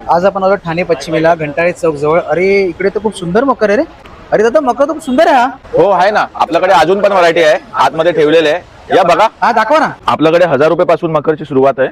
आज आपण आलो ठाणे पश्चिमेला घंटाळे चौक जवळ. अरे इकडे तर खूप सुंदर मकर आहे रे. अरे दादा मकर तर खूप सुंदर आहे हा. हो आहे ना, आपल्याकडे अजून पण व्हरायटी आहे, आतमध्ये ठेवलेले आहे. या बघा, हा दाखवा ना. आपल्याकडे 1000 रुपयापासून मकरची सुरुवात आहे.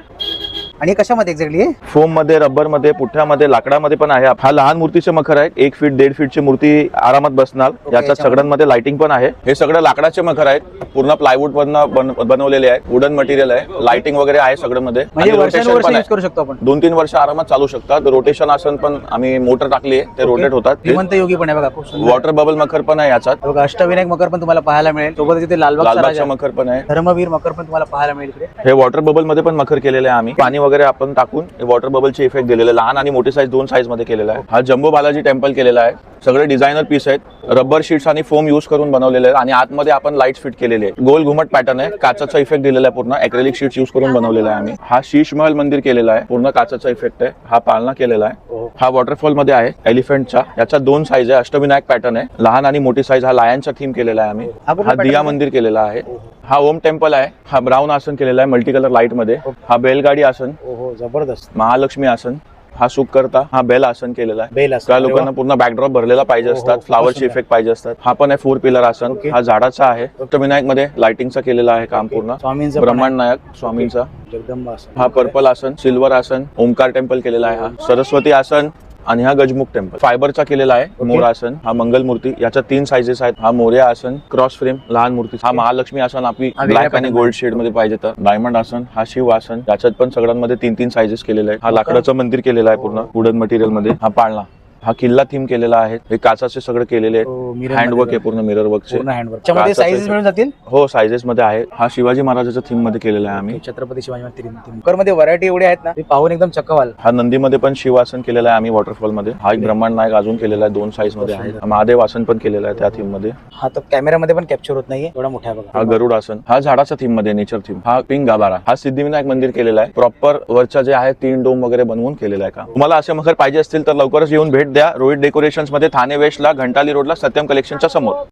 आणि कशामध्ये एक्झॅक्टली आहे? फोम मध्ये, रबर मध्ये, पुठ्यामध्ये, लाकडामध्ये पण आहे. हा लहान मूर्तीचे मखर आहेत. 1 फीट 1.5 फीटची मूर्ती आरामात बसणार. याच्यात सगळ्यांमध्ये लाइटिंग पण आहे. हे सगळं लाकडाचे मखर आहेत, पूर्ण प्लायवूड मधनं बनवलेले आहेत. वुडन मटेरियल आहे, लाइटिंग वगैरे आहे सगळं मध्ये. म्हणजे वर्षानुवर्ष यूज करू शकतो आपण. 2-3 वर्ष आरामात चालू शकतात. रोटेशन आसन पण आम्ही मोटर टाकली आहे, ते रोटेट होतात. श्रीमंत योगी पण आहे बघा, खूप सुंदर. वॉटर बबल मखर पण आहे याच्यात. बघा अष्टविनायक मकर पण तुम्हाला पाहायला मिळेल. सोबत तिथे लालबागचा मखर पण आहे. धर्मवीर मकर पण तुम्हाला पाहायला मिळेल इकडे. हे वॉटर बबल मध्ये पण मखर केलेले आहे आम्ही. पाणी वगैरे आपण टाकून वॉटर बबलचे इफेक्ट दिलेले, लहान आणि मोठी साईज 2 साईज मध्ये केलेला आहे. हा जम्बो बालाजी टेम्पल केलेला आहे. सगळे डिझायनर पीस आहेत, रबर शीट्स आणि फोम यूज करून बनवलेले आहेत. आणि आतमध्ये आपण लाईट्स फिट केलेले आहेत. गोल घुमट पॅटर्न आहे, काचाचा इफेक्ट दिलेला आहे. पूर्ण ॲक्रेलिक शीट्स यूज करून बनवलेला आहे आम्ही. हा शीश महल मंदिर केलेला आहे, पूर्ण काचाचा इफेक्ट आहे. हा पाळणा केलेला आहे. हा वॉटरफॉल मध्ये आहे एलिफंटचा. याच्या 2 साईज आहे. अष्टविनायक पॅटर्न आहे, लहान आणि मोठी साईज. हा लायनचा थीम केलेला आहे आम्ही. हा दिया मंदिर केलेला आहे. हा ओम टेम्पल आहे. हा ब्राऊन आसन केलेला आहे मल्टी कलर लाईट मध्ये. हा बैलगाडी आसन. ओहो जबरदस्त. महालक्ष्मी आसन. हा सुख करता. हा बेल आसन केलेला आहे. बेल आसन. त्या लोकांना पूर्ण बॅकड्रॉप भरलेला पाहिजे असतात, फ्लावरचे इफेक्ट पाहिजे असतात. हा पण आहे 4 पिलर आसन. हा झाडाचा आहे. अष्टविनायक मध्ये लाइटिंगचा केलेला आहे काम पूर्ण. स्वामींचा ब्रह्मांड नायक स्वामींचा. जगदंबा आसन. हा पर्पल आसन, सिल्वर आसन, ओमकार टेम्पल केलेला आहे. हा सरस्वती आसन आणि हा गजमुख टेम्पल फायबरचा केलेला आहे. मोर आसन. हा मंगल मूर्ती. याच्या 3 साइजेस आहेत. हा मोर्या आसन, क्रॉस फ्रेम लहान मूर्ती. हा महालक्ष्मी आसन, आपली ब्लॅक आणि गोल्ड शेड मध्ये पाहिजे तर. डायमंड आसन. हा शिव आसन. याच्यात पण सगळ्यांमध्ये 3-3 साइजेस केलेले आहेत. हा लाकडाचं मंदिर केलेलं आहे पूर्ण वुडन मटेरियल मध्ये. हा पाळणा. हा किल्ला थीम केलेला आहे. हे काचाचे सगळे केलेले आहेत. हँडवर्क आहे पूर्ण, मिरर वर्कचे. मध्ये साइजेस मिळून जातील. हो साइजेस मध्ये आहे. हा शिवाजी महाराजाच्या थीम मध्ये केलेला आहे आम्ही. छत्रपती शिवाजी महाराज मकर मध्ये व्हरायटी एवढी आहेत ना, ते पाहून एकदम चक्कवाल. हा नंदीमध्ये पण शिवासन केलेला आहे आम्ही वॉटरफॉल मध्ये. हा एक ब्रह्मांड नायक अजून केलेला आहे, 2 साईज मध्ये आहे. महादेव आसन पण केलेला आहे त्या थीम मध्ये. हा तर कॅमेरामध्ये पण कॅप्चर होत नाहीये, एवढा मोठा आहे बघा. हा गरुड आसन. हा झाडाच्या थीम मध्ये, नेचर थीम. हा पिंक गाभारा. हा सिद्धिविनायक मंदिर केलेला आहे. प्रॉपर वरच्या जे आहे 3 डोम वगैरे बनवून केलेला आहे का. तुम्हाला असे मखर पाहिजे असतील तर लवकरच येऊन भेट द्या. रोहित डेकोरेशन्स मध्ये, ठाणे वेस्टला, घंटाली रोडला, सत्यम कलेक्शनच्या समोर.